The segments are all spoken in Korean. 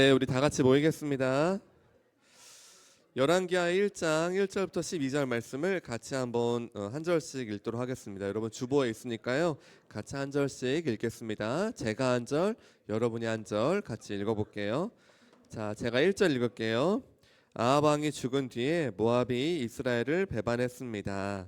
네, 우리 다 같이 모이겠습니다. 열왕기하 1장 1절부터 12절 말씀을 같이 한번 한 절씩 읽도록 하겠습니다. 여러분 주보에 있으니까요. 같이 한 절씩 읽겠습니다. 제가 한 절, 여러분이 한 절 같이 읽어볼게요. 자, 제가 1절 읽을게요. 아합 왕이 죽은 뒤에 모압이 이스라엘을 배반했습니다.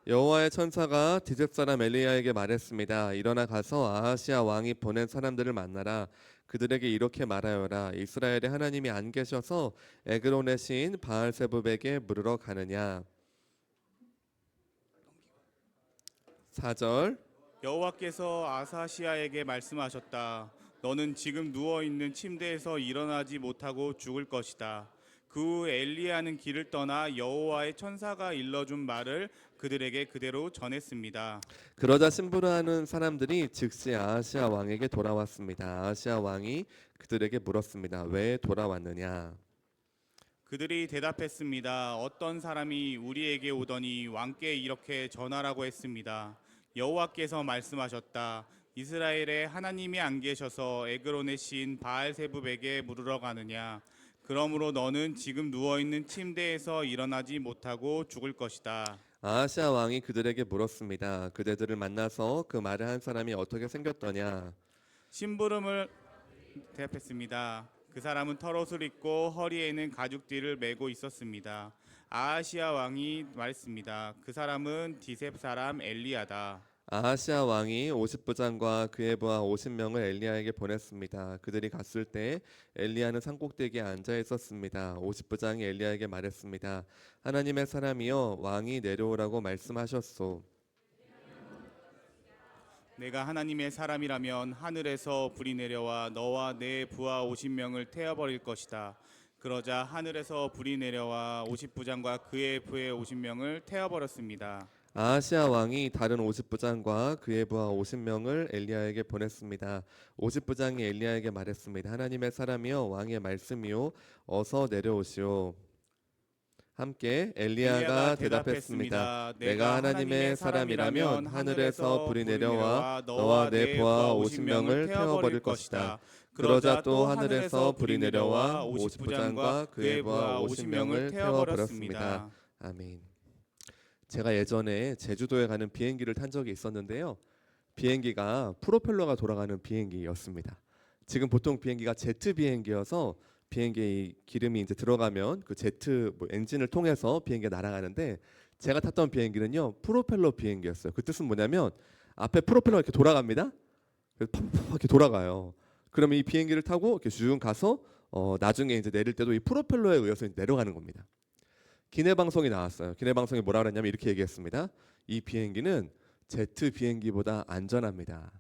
여호와의 천사가 디셉 사람 엘리야에게 말했습니다. 일어나 가서 아하시아 왕이 보낸 사람들을 만나라. 그들에게 이렇게 말하여라. 이스라엘의 하나님이 안 계셔서 에그론의 신 바알세붑에게 물으러 가느냐. 4절. 여호와께서 아사시아에게 말씀하셨다. 너는 지금 누워 있는 침대에서 일어나지 못하고 죽을 것이다. 그 후 엘리야는 길을 떠나 여호와의 천사가 일러준 말을 그들에게 그대로 전했습니다. 그러자 심부름하는 사람들이 즉시 아하시아 왕에게 돌아왔습니다. 아하시아 왕이 그들에게 물었습니다. 왜 돌아왔느냐? 그들이 대답했습니다. 어떤 사람이 우리에게 오더니 왕께 이렇게 전하라고 했습니다. 여호와께서 말씀하셨다. 이스라엘의 하나님이 안 계셔서 에그론의 신 바알세붑에게 물으러 가느냐. 그러므로 너는 지금 누워 있는 침대에서 일어나지 못하고 죽을 것이다. 아하시아 왕이 그들에게 물었습니다. 그대들을 만나서 그 말을 한 사람이 어떻게 생겼더냐? 심부름을 대답했습니다. 그 사람은 털옷을 입고 허리에는 가죽띠를 메고 있었습니다. 아하시아 왕이 말했습니다. 그 사람은 디셉 사람 엘리야다. 아하시아 왕이 50부장과 그의 부하 50명을 엘리야에게 보냈습니다. 그들이 갔을 때 엘리야는 산꼭대기에 앉아 있었습니다. 50부장이 엘리야에게 말했습니다. 하나님의 사람이여, 왕이 내려오라고 말씀하셨소. 내가 하나님의 사람이라면 하늘에서 불이 내려와 너와 내 부하 50명을 태워버릴 것이다. 그러자 하늘에서 불이 내려와 50부장과 그의 부하 50명을 태워버렸습니다. 아하시아 왕이 다른 50부장과 그의 부하 50명을 엘리야에게 보냈습니다. 50부장이 엘리야에게 말했습니다. 하나님의 사람이여, 왕의 말씀이요, 어서 내려오시오. 함께 엘리야가 대답했습니다. 내가 하나님의 사람이라면 하늘에서 불이 내려와 너와 내 부하 50명을 태워버릴 것이다. 그러자 또 하늘에서 불이 내려와 50부장과 그의 부하 50명을 태워버렸습니다. 아멘. 제가 예전에 제주도에 가는 비행기를 탄 적이 있었는데요. 비행기가 프로펠러가 돌아가는 비행기였습니다. 지금 보통 비행기가 제트 비행기여서 비행기 기름이 이제 들어가면 그 제트 엔진을 통해서 비행기가 날아가는데, 제가 탔던 비행기는요 프로펠러 비행기였어요. 그 뜻은 뭐냐면 앞에 프로펠러가 이렇게 돌아갑니다. 그래서 팍팍 이렇게 돌아가요. 그러면 이 비행기를 타고 이렇게 쭉 가서 나중에 이제 내릴 때도 이 프로펠러에 의해서 내려가는 겁니다. 기내 방송이 나왔어요. 기내 방송이 뭐라 그랬냐면 이렇게 얘기했습니다. 이 비행기는 제트 비행기보다 안전합니다.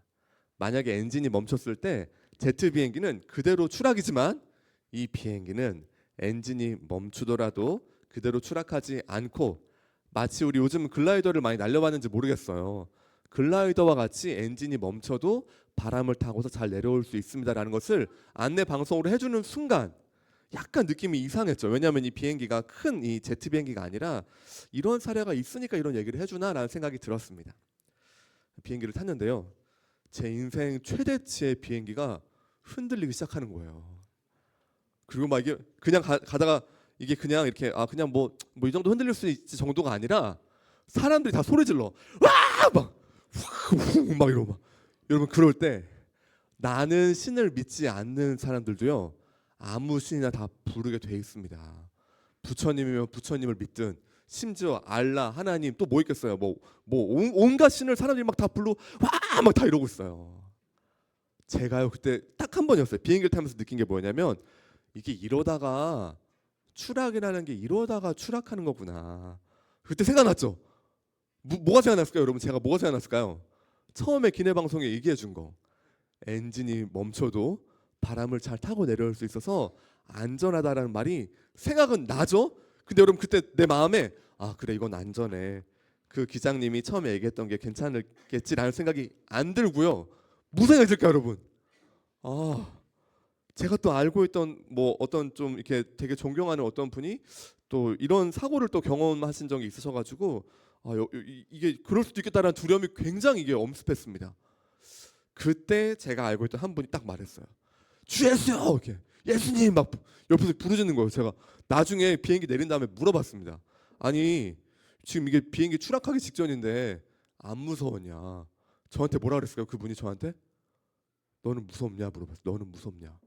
만약에 엔진이 멈췄을 때 제트 비행기는 그대로 추락이지만 이 비행기는 엔진이 멈추더라도 그대로 추락하지 않고, 마치 우리 요즘 글라이더를 많이 날려봤는지 모르겠어요. 글라이더와 같이 엔진이 멈춰도 바람을 타고서 잘 내려올 수 있습니다라는 것을 안내 방송으로 해주는 순간 약간 느낌이 이상했죠. 왜냐하면 이 비행기가 큰 이 제트 비행기가 아니라 이런 사례가 있으니까 이런 얘기를 해주나라는 생각이 들었습니다. 비행기를 탔는데요. 제 인생 최대치의 비행기가 흔들리기 시작하는 거예요. 그리고 막 이게 그냥 가다가 이게 그냥 이렇게 그냥 뭐 이 정도 흔들릴 수 있지 정도가 아니라 사람들이 다 소리 질러. 와! 막 이러고 막. 여러분, 그럴 때 나는 신을 믿지 않는 사람들도요. 아무 신이나 다 부르게 돼 있습니다. 부처님이면 부처님을 믿든, 심지어 알라, 하나님, 또 뭐 있겠어요? 온갖 신을 사람들이 막 다 불러 와! 막 다 이러고 있어요. 제가요 그때 딱 한 번이었어요. 비행기를 타면서 느낀 게 뭐냐면, 이게 이러다가 추락이라는 게 이러다가 추락하는 거구나. 그때 생각났죠. 뭐가 생각났을까요, 여러분? 제가 뭐가 생각났을까요? 처음에 기내 방송에 얘기해 준 거. 엔진이 멈춰도 바람을 잘 타고 내려올 수 있어서 안전하다라는 말이 생각은 나죠. 근데 여러분, 그때 내 마음에 그래, 이건 안전해. 그 기장님이 처음에 얘기했던 게 괜찮겠지라는 생각이 안 들고요. 무색해질까 여러분? 아, 제가 또 알고 있던 뭐 어떤 좀 이렇게 되게 존경하는 어떤 분이 또 이런 사고를 또 경험하신 적이 있으셔가지고 이게 그럴 수도 있겠다라는 두려움이 굉장히 이게 엄습했습니다. 그때 제가 알고 있던 한 분이 딱 말했어요. 주 예수요! 이렇게 예수님 막 옆에서 부르짖는 거예요. 제가 나중에 비행기 내린 다음에 물어봤습니다. 아니 지금 이게 비행기 추락하기 직전인데 안 무서웠냐? 저한테 뭐라 그랬어요? 그분이 저한테 너는 무섭냐 물어봤어요. 너는 무섭냐?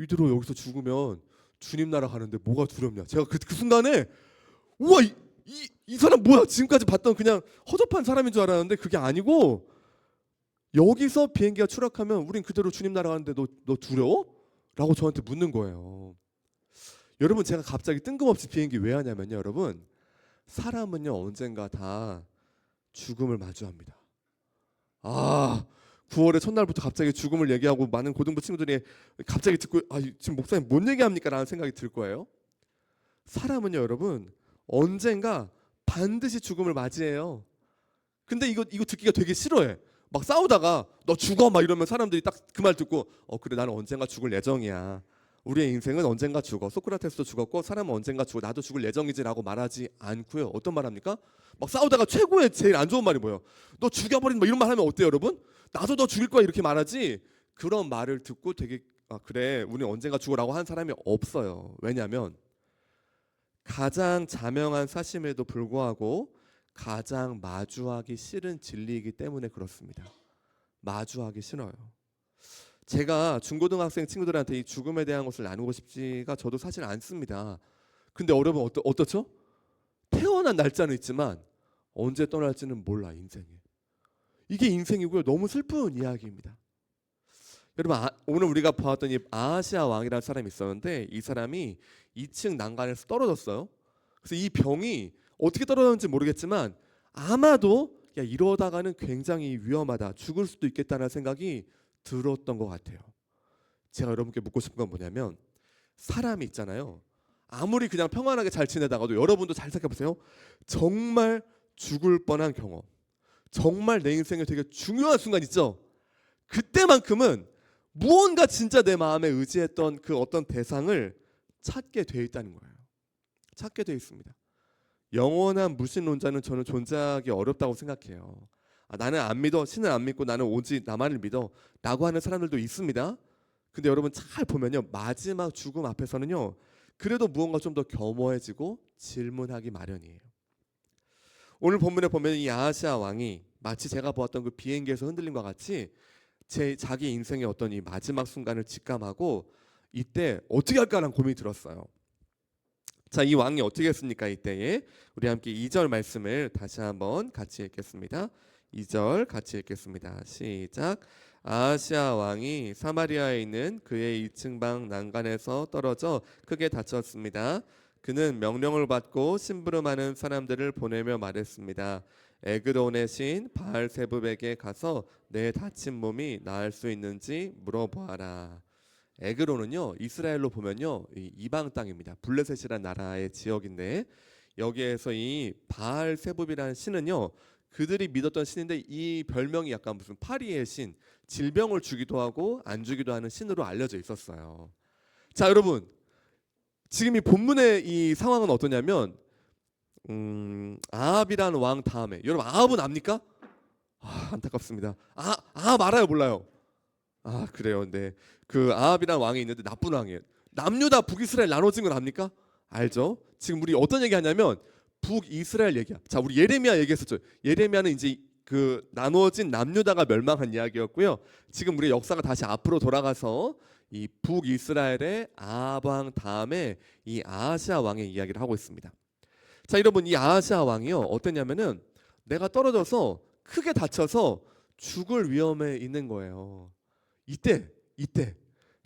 이대로 여기서 죽으면 주님 나라 가는데 뭐가 두렵냐? 제가 그 순간에 우와 이 사람 뭐야? 지금까지 봤던 그냥 허접한 사람인 줄 알았는데 그게 아니고 여기서 비행기가 추락하면 우린 그대로 주님 나라 가는데 너 두려워? 라고 저한테 묻는 거예요. 여러분 제가 갑자기 뜬금없이 비행기 왜 하냐면요. 여러분 사람은요 언젠가 다 죽음을 마주합니다. 9월의 첫날부터 갑자기 죽음을 얘기하고 많은 고등부 친구들이 갑자기 듣고 지금 목사님 뭔 얘기합니까? 라는 생각이 들 거예요. 사람은요 여러분 언젠가 반드시 죽음을 맞이해요. 근데 이거 듣기가 되게 싫어해. 막 싸우다가 너 죽어 막 이러면 사람들이 딱 그 말 듣고 그래 나는 언젠가 죽을 예정이야. 우리의 인생은 언젠가 죽어. 소크라테스도 죽었고 사람은 언젠가 죽어. 나도 죽을 예정이지라고 말하지 않고요. 어떤 말 합니까? 막 싸우다가 최고의 제일 안 좋은 말이 뭐예요? 너 죽여버린 뭐 이런 말 하면 어때요 여러분? 나도 너 죽일 거야 이렇게 말하지. 그런 말을 듣고 되게 그래 우리는 언젠가 죽어라고 한 사람이 없어요. 왜냐하면 가장 자명한 사실임에도 불구하고 가장 마주하기 싫은 진리이기 때문에 그렇습니다. 마주하기 싫어요. 제가 중고등학생 친구들한테 이 죽음에 대한 것을 나누고 싶지가 저도 사실 않습니다. 근데 여러분 어떻죠? 태어난 날짜는 있지만 언제 떠날지는 몰라 인생이. 이게 인생이고요. 너무 슬픈 이야기입니다. 여러분 오늘 우리가 보았던 이 아하시아 왕이라는 사람이 있었는데 이 사람이 2층 난간에서 떨어졌어요. 그래서 이 병이 어떻게 떨어졌는지 모르겠지만 아마도 이러다가는 굉장히 위험하다. 죽을 수도 있겠다는 생각이 들었던 것 같아요. 제가 여러분께 묻고 싶은 건 뭐냐면 사람이 있잖아요. 아무리 그냥 평안하게 잘 지내다가도 여러분도 잘 생각해보세요. 정말 죽을 뻔한 경험. 정말 내 인생에 되게 중요한 순간 있죠. 그때만큼은 무언가 진짜 내 마음에 의지했던 그 어떤 대상을 찾게 돼 있다는 거예요. 찾게 돼 있습니다. 영원한 무신론자는 저는 존재하기 어렵다고 생각해요. 나는 안 믿어. 신을 안 믿고 나는 오직 나만을 믿어. 라고 하는 사람들도 있습니다. 근데 여러분 잘 보면요. 마지막 죽음 앞에서는요. 그래도 무언가 좀 더 겸허해지고 질문하기 마련이에요. 오늘 본문에 보면 이 아하시아 왕이 마치 제가 보았던 그 비행기에서 흔들림과 같이 자기 인생의 어떤 이 마지막 순간을 직감하고 이때 어떻게 할까라는 고민이 들었어요. 자, 이 왕이 어떻게 했습니까? 이때에 우리 함께 2절 말씀을 다시 한번 같이 읽겠습니다. 2절 같이 읽겠습니다. 시작. 아하시아 왕이 사마리아에 있는 그의 2층 방 난간에서 떨어져 크게 다쳤습니다. 그는 명령을 받고 심부름하는 사람들을 보내며 말했습니다. 에그론의 신 바알세붑에게 가서 내 다친 몸이 나을 수 있는지 물어보아라. 에그론은요 이스라엘로 보면요 이방 땅입니다. 블레셋이라는 나라의 지역인데 여기에서 이 바알세붑이라는 신은요 그들이 믿었던 신인데 이 별명이 약간 무슨 파리의 신, 질병을 주기도 하고 안 주기도 하는 신으로 알려져 있었어요. 자 여러분 지금 이 본문의 이 상황은 어떠냐면 아합이라는 왕 다음에 여러분 아합은 압니까? 안타깝습니다. 아합 알아요 몰라요? 그래요. 네. 그 아합이라는 왕이 있는데 나쁜 왕이에요. 남유다 북이스라엘 나눠진 건 압니까? 알죠? 지금 우리 어떤 얘기 하냐면 북이스라엘 얘기야. 자, 우리 예레미야 얘기했었죠. 예레미야는 이제 그 나눠진 남유다가 멸망한 이야기였고요. 지금 우리 역사가 다시 앞으로 돌아가서 이 북이스라엘의 아합 왕 다음에 이 아하시아 왕의 이야기를 하고 있습니다. 자, 여러분 이 아하시아 왕이요. 어땠냐면은 내가 떨어져서 크게 다쳐서 죽을 위험에 있는 거예요. 이때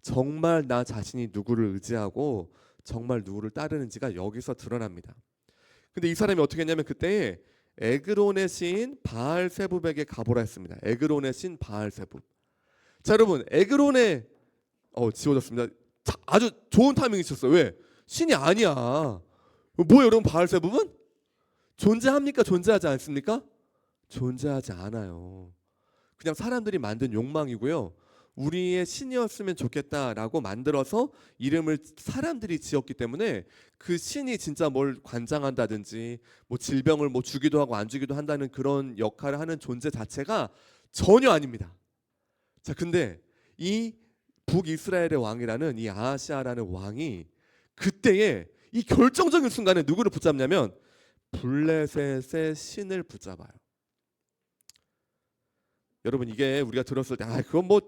정말 나 자신이 누구를 의지하고 정말 누구를 따르는지가 여기서 드러납니다. 근데 이 사람이 어떻게 했냐면 그때 에그론의 신 바알세붑에게 가보라 했습니다. 에그론의 신 바알세붑. 자 여러분 에그론의 지워졌습니다. 아주 좋은 타이밍이셨어요. 왜? 신이 아니야. 뭐예요 여러분 바알세붑은? 존재합니까? 존재하지 않습니까? 존재하지 않아요. 그냥 사람들이 만든 욕망이고요. 우리의 신이었으면 좋겠다라고 만들어서 이름을 사람들이 지었기 때문에 그 신이 진짜 뭘 관장한다든지 뭐 질병을 뭐 주기도 하고 안 주기도 한다는 그런 역할을 하는 존재 자체가 전혀 아닙니다. 자, 근데 이 북이스라엘의 왕이라는 이 아하시아라는 왕이 그때에 이 결정적인 순간에 누구를 붙잡냐면 블레셋의 신을 붙잡아요. 여러분 이게 우리가 들었을 때 그건 뭐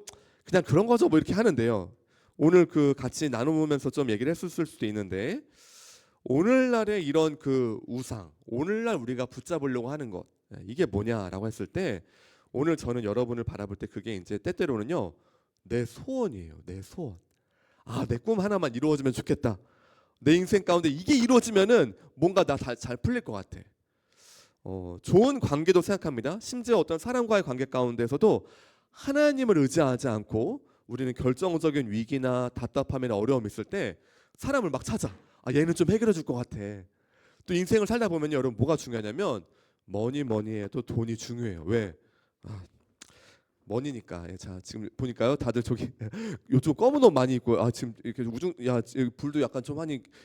그냥 그런 거죠 뭐 이렇게 하는데요. 오늘 그 같이 나누면서 좀 얘기를 했을 수도 있는데 오늘날의 이런 그 우상, 오늘날 우리가 붙잡으려고 하는 것 이게 뭐냐라고 했을 때 오늘 저는 여러분을 바라볼 때 그게 이제 때때로는요 내 소원이에요. 내 소원. 내 꿈 하나만 이루어지면 좋겠다. 내 인생 가운데 이게 이루어지면은 뭔가 나 잘 풀릴 것 같아. 좋은 관계도 생각합니다. 심지어 어떤 사람과의 관계 가운데서도 하나님을 의지하지 않고 우리는 결정적인 위기나 답답함이나 어려움이 있을 때 사람을 막 찾아. 얘는 좀 해결해 줄 것 같아. 또 인생을 살다 보면 여러분 뭐가 중요하냐면 뭐니 해도 돈이 중요해요. 왜? 머니니까. 자 지금 보니까요 다들 저기 요즘 검은 옷 많이 입고 지금 이렇게 불도 약간 좀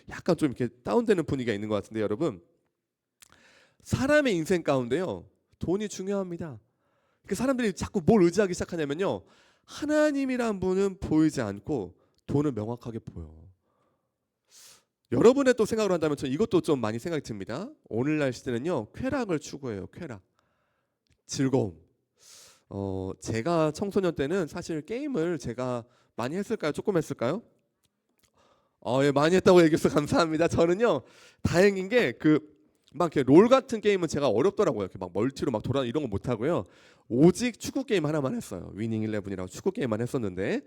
약간 좀 이렇게 다운되는 분위기가 있는 것 같은데 여러분 사람의 인생 가운데요 돈이 중요합니다. 그 사람들이 자꾸 뭘 의지하기 시작하냐면요 하나님이란 분은 보이지 않고 돈은 명확하게 보여. 여러분의 또 생각을 한다면 저 이것도 좀 많이 생각이 듭니다. 오늘날 시대는요 쾌락을 추구해요. 쾌락, 즐거움. 제가 청소년 때는 사실 게임을 제가 많이 했을까요? 조금 했을까요? 예, 많이 했다고 얘기해서 감사합니다. 저는요 다행인 게 막 이렇게 롤 같은 게임은 제가 어렵더라고요. 이렇게 막 멀티로 막 돌아 이런 거 못 하고요. 오직 축구 게임 하나만 했어요. 위닝 11이라고 축구 게임만 했었는데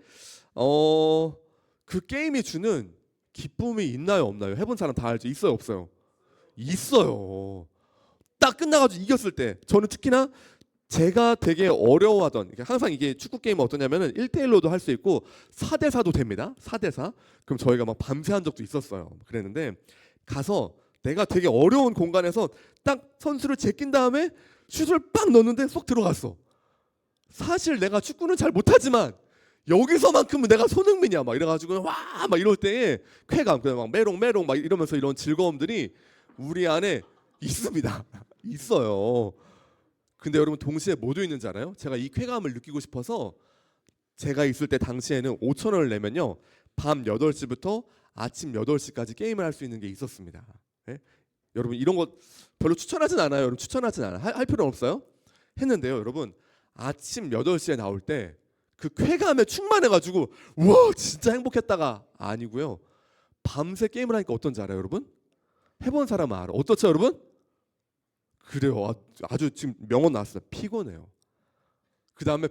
그 게임이 주는 기쁨이 있나요, 없나요? 해본 사람 다 알죠? 있어요, 없어요? 있어요. 딱 끝나가지고 이겼을 때 저는 특히나 제가 되게 어려워하던 항상 이게 축구 게임은 어떠냐면은 1대1로도 할 수 있고 4대4도 됩니다. 4대4. 그럼 저희가 막 밤새 한 적도 있었어요. 그랬는데 가서 내가 되게 어려운 공간에서 딱 선수를 제낀 다음에 슛을 빡 넣었는데 쏙 들어갔어. 사실 내가 축구는 잘 못하지만 여기서만큼은 내가 손흥민이야 막 이래가지고 와 막 이럴 때에 쾌감 그냥 막 메롱 막 이러면서 이런 즐거움들이 우리 안에 있습니다. 있어요. 근데 여러분 동시에 뭐도 있는지 알아요? 제가 이 쾌감을 느끼고 싶어서 제가 있을 때 당시에는 5,000원을 내면요 밤 8시부터 아침 8시까지 게임을 할 수 있는 게 있었습니다. 예? 여러분 이런 거 별로 추천하진 않아요. 여러분 추천하진 않아요. 할 필요는 없어요. 했는데요 여러분 아침 8시에 나올 때 그 쾌감에 충만해가지고 우와 진짜 행복했다가 아니고요 밤새 게임을 하니까 어떤지 알아요 여러분? 해본 사람은 알아. 어떻죠 여러분? 그래요. 아주 지금 명언 나왔어요. 피곤해요. 그 다음에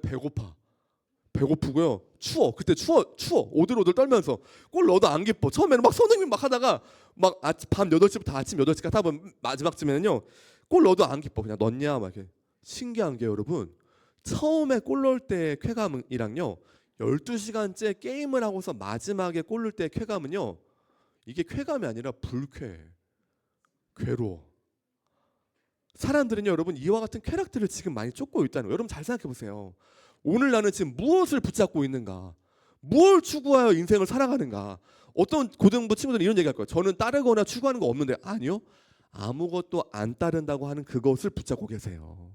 배고프고요. 추워. 그때 추워. 오들오들 떨면서 골 넣어도 안 기뻐. 처음에는 막 손흥민 막 하다가 막 밤 8시부터 아침 8시까지 하다 보면 마지막쯤에는요. 골 넣어도 안 기뻐. 그냥 넣냐 막 이렇게. 신기한 게 여러분. 처음에 골 넣을 때 쾌감이랑요. 12시간째 게임을 하고서 마지막에 골 넣을 때 쾌감은요. 이게 쾌감이 아니라 불쾌해. 괴로워. 사람들은요 여러분 이와 같은 쾌락들을 지금 많이 쫓고 있다는 거예요. 여러분 잘 생각해 보세요. 오늘 나는 지금 무엇을 붙잡고 있는가? 뭘 추구하여 인생을 살아가는가? 어떤 고등부 친구들은 이런 얘기할 거예요. 저는 따르거나 추구하는 거 없는데 아니요. 아무것도 안 따른다고 하는 그것을 붙잡고 계세요.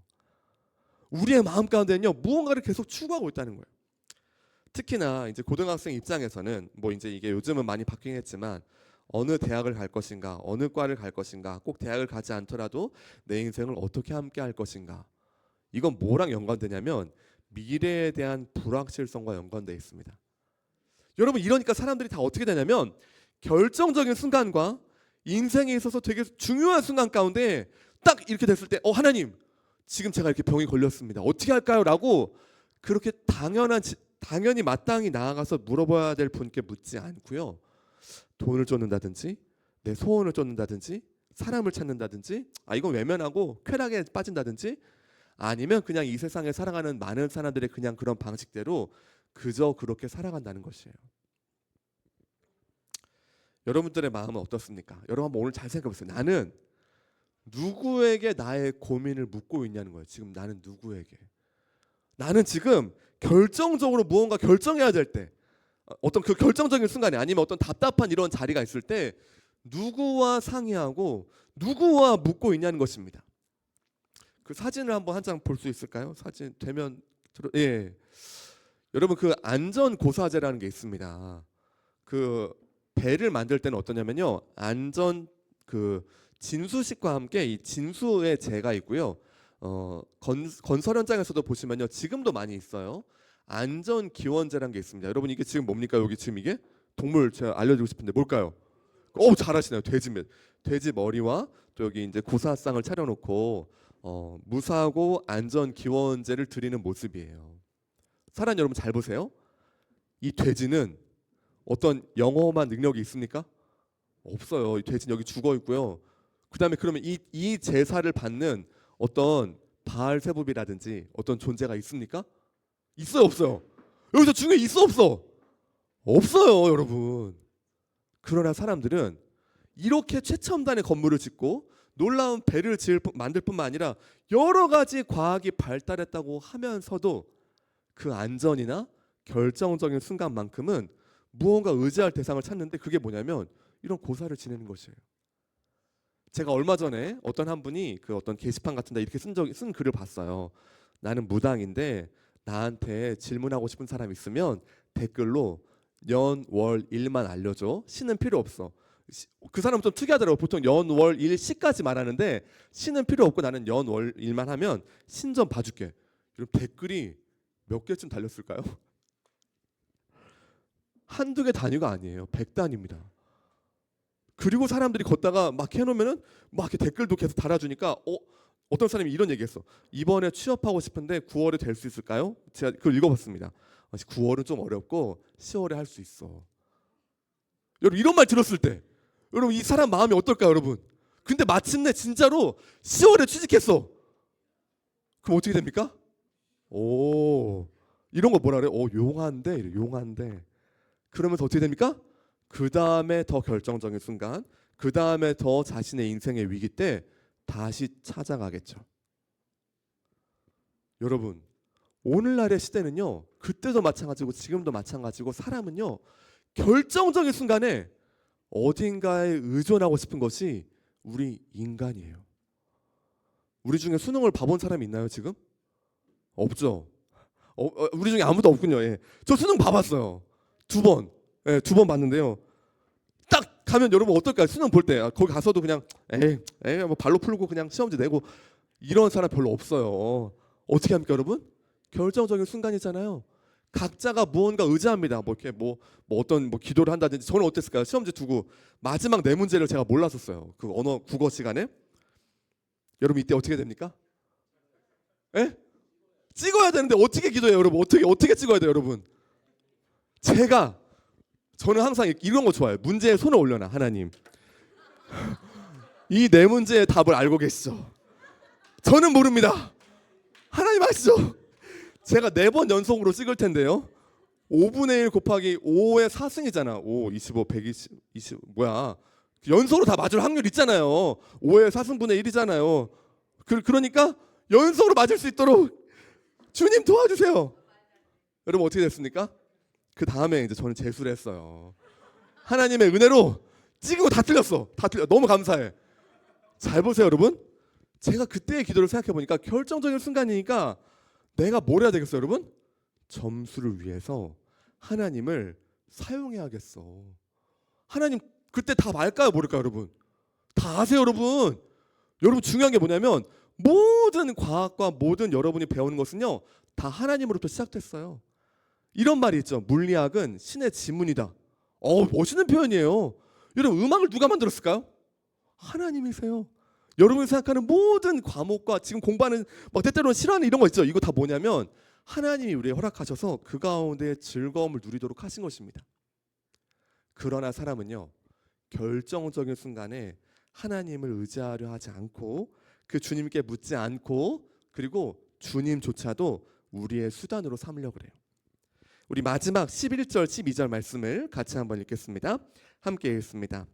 우리의 마음 가운데는요 무언가를 계속 추구하고 있다는 거예요. 특히나 이제 고등학생 입장에서는 뭐 이제 이게 요즘은 많이 바뀌긴 했지만 어느 대학을 갈 것인가, 어느 과를 갈 것인가, 꼭 대학을 가지 않더라도 내 인생을 어떻게 함께 할 것인가. 이건 뭐랑 연관되냐면 미래에 대한 불확실성과 연관되어 있습니다. 여러분 이러니까 사람들이 다 어떻게 되냐면 결정적인 순간과 인생에 있어서 되게 중요한 순간 가운데 딱 이렇게 됐을 때 하나님 지금 제가 이렇게 병이 걸렸습니다. 어떻게 할까요? 라고 그렇게 당연히 마땅히 나아가서 물어봐야 될 분께 묻지 않고요. 돈을 쫓는다든지 내 소원을 쫓는다든지 사람을 찾는다든지 이건 외면하고 쾌락에 빠진다든지 아니면 그냥 이 세상에 살아가는 많은 사람들의 그냥 그런 방식대로 그저 그렇게 살아간다는 것이에요. 여러분들의 마음은 어떻습니까? 여러분 한번 오늘 잘 생각해 보세요. 나는 누구에게 나의 고민을 묻고 있냐는 거예요. 지금 나는 누구에게? 나는 지금 결정적으로 무언가 결정해야 될 때, 어떤 그 결정적인 순간에 아니면 어떤 답답한 이런 자리가 있을 때 누구와 상의하고 누구와 묻고 있냐는 것입니다. 그 사진을 한번 한 장 볼 수 있을까요? 사진 되면 예. 여러분 그 안전 고사제라는 게 있습니다. 그 배를 만들 때는 어떠냐면요. 안전 그 진수식과 함께 이 진수의 제가 있고요. 건설 현장에서도 보시면요. 지금도 많이 있어요. 안전 기원제라는 게 있습니다. 여러분 이게 지금 뭡니까? 여기 지금 이게 동물 제가 알려드리고 싶은데 뭘까요? 잘하시네요. 돼지 머리와 또 여기 이제 고사상을 차려놓고 무사고 안전 기원제를 드리는 모습이에요. 사람 여러분 잘 보세요. 이 돼지는 어떤 영험한 능력이 있습니까? 없어요. 이 돼지는 여기 죽어 있고요. 그다음에 그러면 이 제사를 받는 어떤 바알세붑이라든지 어떤 존재가 있습니까? 있어요, 없어요? 여기서 중에 있어, 없어? 없어요, 여러분. 그러나 사람들은 이렇게 최첨단의 건물을 짓고 놀라운 배를 만들 뿐만 아니라 여러 가지 과학이 발달했다고 하면서도 그 안전이나 결정적인 순간만큼은 무언가 의지할 대상을 찾는데 그게 뭐냐면 이런 고사를 지내는 것이에요. 제가 얼마 전에 어떤 한 분이 그 어떤 게시판 같은 데 이렇게 쓴 글을 봤어요. 나는 무당인데 나한테 질문하고 싶은 사람 있으면 댓글로 연, 월, 일만 알려줘. 시는 필요 없어. 그 사람은 좀 특이하더라고. 보통 연, 월, 일, 시까지 말하는데 시는 필요 없고 나는 연, 월, 일만 하면 신 좀 봐줄게. 이런 댓글이 몇 개쯤 달렸을까요? 한두 개 단위가 아니에요. 100단위입니다. 그리고 사람들이 걷다가 막 해놓으면은 막 이렇게 댓글도 계속 달아주니까 어떤 사람이 이런 얘기했어. 이번에 취업하고 싶은데 9월에 될 수 있을까요? 제가 그걸 읽어봤습니다. 9월은 좀 어렵고 10월에 할 수 있어. 여러분 이런 말 들었을 때 여러분 이 사람 마음이 어떨까요, 여러분? 근데 마침내 진짜로 10월에 취직했어. 그럼 어떻게 됩니까? 이런 거 뭐라 그래? 용한데 이래, 용한데. 그러면서 어떻게 됩니까? 그 다음에 더 결정적인 순간, 그 다음에 더 자신의 인생의 위기 때 다시 찾아가겠죠. 여러분, 오늘날의 시대는요, 그때도 마찬가지고 지금도 마찬가지고 사람은요, 결정적인 순간에 어딘가에 의존하고 싶은 것이 우리 인간이에요. 우리 중에 수능을 봐본 사람이 있나요, 지금? 없죠. 우리 중에 아무도 없군요. 예. 저 수능 봐봤어요. 2번. 예, 2번 봤는데요. 딱 가면 여러분 어떨까요? 수능 볼 때 거기 가서도 그냥 뭐 발로 풀고 그냥 시험지 내고 이런 사람 별로 없어요. 어떻게 합니까, 여러분? 결정적인 순간이잖아요. 각자가 무언가 의지합니다. 뭐 이렇게 뭐 어떤 뭐 기도를 한다든지. 저는 어땠을까요? 시험지 두고 마지막 4문제를 제가 몰랐었어요. 그 언어 국어 시간에. 여러분 이때 어떻게 됩니까? 예? 찍어야 되는데 어떻게 기도해요, 여러분? 어떻게 찍어야 돼요, 여러분? 저는 항상 이런 거 좋아해요. 문제에 손을 올려놔, 하나님. 이 4문제의 답을 알고 계시죠? 저는 모릅니다. 하나님 아시죠? 제가 4번 연속으로 찍을 텐데요. 5분의 1 곱하기 5의 4승이잖아. 5, 25, 120, 20 뭐야? 연속으로 다 맞을 확률 있잖아요. 5의 4승분의 1이잖아요. 그러니까 연속으로 맞을 수 있도록 주님 도와주세요. 여러분 어떻게 됐습니까? 그 다음에 이제 저는 재수를 했어요. 하나님의 은혜로 찍고 다 틀렸어. 너무 감사해. 잘 보세요, 여러분. 제가 그때의 기도를 생각해 보니까 결정적인 순간이니까 내가 뭘 해야 되겠어요, 여러분? 점수를 위해서 하나님을 사용해야겠어. 하나님 그때 다 알까요, 모를까요, 여러분? 다 아세요, 여러분. 여러분 중요한 게 뭐냐면 모든 과학과 모든 여러분이 배우는 것은요 다 하나님으로부터 시작됐어요. 이런 말이 있죠. 물리학은 신의 지문이다. 멋있는 표현이에요. 여러분 음악을 누가 만들었을까요? 하나님이세요. 여러분이 생각하는 모든 과목과 지금 공부하는 막 때때로는 싫어하는 이런 거 있죠. 이거 다 뭐냐면 하나님이 우리에 허락하셔서 그 가운데 즐거움을 누리도록 하신 것입니다. 그러나 사람은요 결정적인 순간에 하나님을 의지하려 하지 않고 그 주님께 묻지 않고 그리고 주님조차도 우리의 수단으로 삼으려고 그래요. 우리 마지막 11절 12절 말씀을 같이 한번 읽겠습니다. 함께 읽습니다.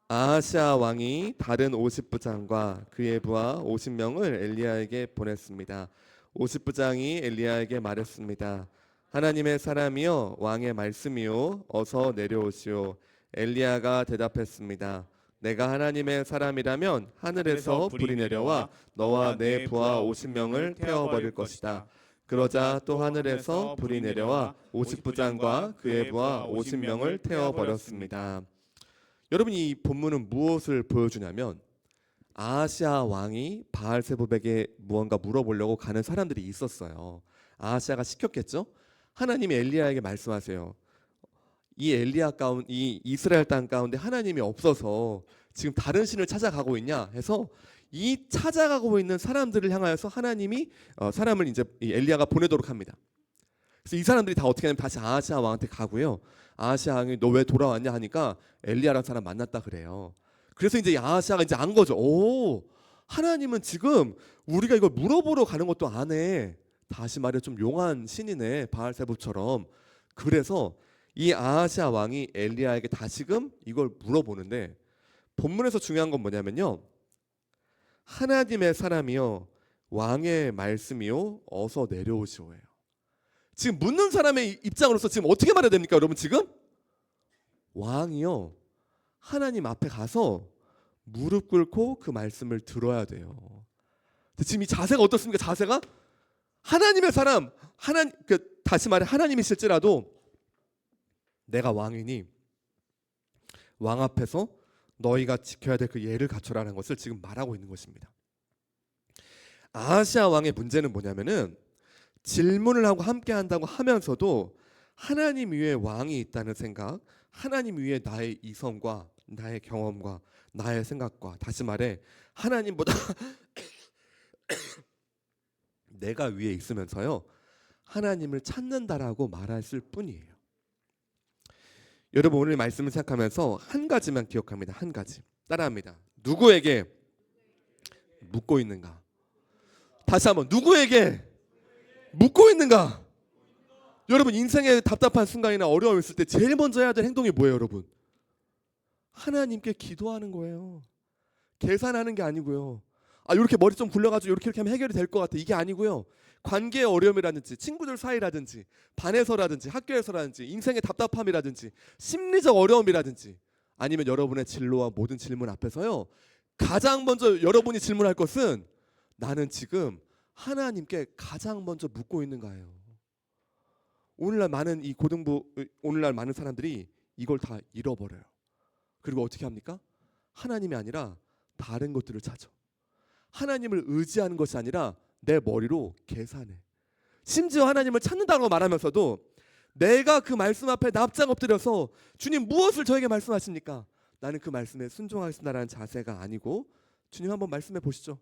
아하시아 왕이 다른 50부장과 그의 부하 50명을 엘리야에게 보냈습니다. 50부장이 엘리야에게 말했습니다. 하나님의 사람이여 왕의 말씀이요 어서 내려오시오. 엘리야가 대답했습니다. 내가 하나님의 사람이라면 하늘에서 불이 내려와 너와 내 부하 50명을 태워버릴 것이다. 그러자 또 하늘에서 불이 내려와 50부장과 그의 부하 50명을 태워버렸습니다. 여러분, 이 본문은 무엇을 보여주냐면 아하시아 왕이 바알세불에게 무언가 물어보려고 가는 사람들이 있었어요. 아하시아가 시켰겠죠. 하나님이 엘리야에게 말씀하세요. 이 이스라엘 땅 가운데 하나님이 없어서 지금 다른 신을 찾아가고 있냐 해서 이 찾아가고 있는 사람들을 향하여서 하나님이 사람을 이제 이 엘리야가 보내도록 합니다. 그래서 이 사람들이 다 어떻게 하냐면 다시 아하시아 왕한테 가고요. 아하시아 왕이 너 왜 돌아왔냐 하니까 엘리야라는 사람 만났다 그래요. 그래서 이제 아하시아가 이제 안 거죠. 오, 하나님은 지금 우리가 이걸 물어보러 가는 것도 안 해. 다시 말해 좀 용한 신이네, 바알세불처럼. 그래서 이 아하시아 왕이 엘리야에게 다시금 이걸 물어보는데 본문에서 중요한 건 뭐냐면요. 하나님의 사람이요 왕의 말씀이요 어서 내려오시오예요. 지금 묻는 사람의 입장으로서 지금 어떻게 말해야 됩니까, 여러분? 지금 왕이요 하나님 앞에 가서 무릎 꿇고 그 말씀을 들어야 돼요. 근데 지금 이 자세가 어떻습니까? 자세가 하나님의 사람, 다시 말해 하나님이실지라도 내가 왕이니 왕 앞에서 너희가 지켜야 될 그 예를 갖춰라는 것을 지금 말하고 있는 것입니다. 아하시아 왕의 문제는 뭐냐면은 질문을 하고 함께 한다고 하면서도 하나님 위에 왕이 있다는 생각, 하나님 위에 나의 이성과 나의 경험과 나의 생각과, 다시 말해 하나님보다 내가 위에 있으면서요 하나님을 찾는다라고 말했을 뿐이에요. 여러분, 오늘 말씀을 생각하면서 한 가지만 기억합니다. 한 가지 따라합니다. 누구에게 묻고 있는가? 다시 한번, 누구에게 묻고 있는가? 여러분, 인생에 답답한 순간이나 어려움이 있을 때 제일 먼저 해야 될 행동이 뭐예요, 여러분? 하나님께 기도하는 거예요. 계산하는 게 아니고요. 이렇게 머리 좀 굴려가지고 이렇게 하면 해결이 될 것 같아, 이게 아니고요. 관계의 어려움이라든지 친구들 사이라든지 반에서라든지 학교에서라든지 인생의 답답함이라든지 심리적 어려움이라든지 아니면 여러분의 진로와 모든 질문 앞에서요 가장 먼저 여러분이 질문할 것은 나는 지금 하나님께 가장 먼저 묻고 있는가요? 오늘날 많은 사람들이 이걸 다 잃어버려요. 그리고 어떻게 합니까? 하나님이 아니라 다른 것들을 찾아. 하나님을 의지하는 것이 아니라 내 머리로 계산해. 심지어 하나님을 찾는다고 말하면서도 내가 그 말씀 앞에 납작 엎드려서 주님 무엇을 저에게 말씀하십니까? 나는 그 말씀에 순종하겠습니다라는 자세가 아니고 주님 한번 말씀해 보시죠.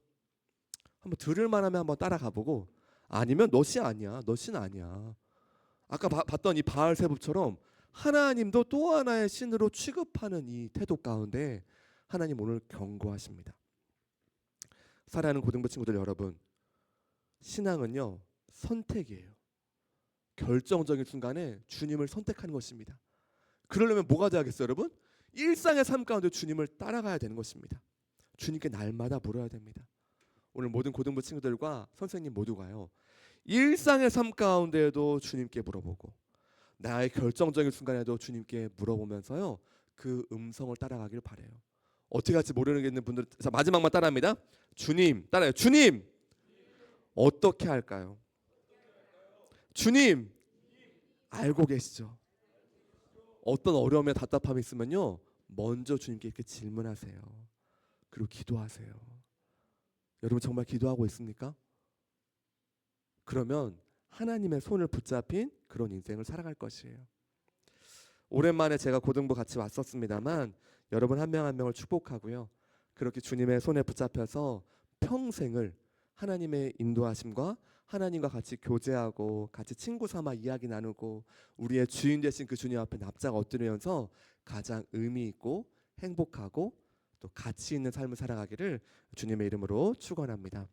한번 들을 만하면 한번 따라가보고, 아니면 너 신 아니야, 너 신 아니야. 아까 봤던 이 바알세불처럼 하나님도 또 하나의 신으로 취급하는 이 태도 가운데 하나님 오늘 경고하십니다. 사랑하는 고등부 친구들 여러분, 신앙은요 선택이에요. 결정적인 순간에 주님을 선택하는 것입니다. 그러려면 뭐가 돼야겠어요, 여러분? 일상의 삶 가운데 주님을 따라가야 되는 것입니다. 주님께 날마다 물어야 됩니다. 오늘 모든 고등부 친구들과 선생님 모두가요 일상의 삶 가운데에도 주님께 물어보고 나의 결정적인 순간에도 주님께 물어보면서요 그 음성을 따라가길 바래요. 어떻게 할지 모르겠는 분들, 자 마지막만 따라합니다. 주님, 따라요. 주님, 어떻게 할까요? 주님, 알고 계시죠? 어떤 어려움에 답답함이 있으면요 먼저 주님께 이렇게 질문하세요. 그리고 기도하세요. 여러분 정말 기도하고 있습니까? 그러면 하나님의 손을 붙잡힌 그런 인생을 살아갈 것이에요. 오랜만에 제가 고등부 같이 왔었습니다만 여러분 한 명 한 명을 축복하고요. 그렇게 주님의 손에 붙잡혀서 평생을 하나님의 인도하심과 하나님과 같이 교제하고 같이 친구 삼아 이야기 나누고 우리의 주인 되신 그 주님 앞에 납작 엎드리면서 가장 의미 있고 행복하고 또 가치 있는 삶을 살아가기를 주님의 이름으로 축원합니다.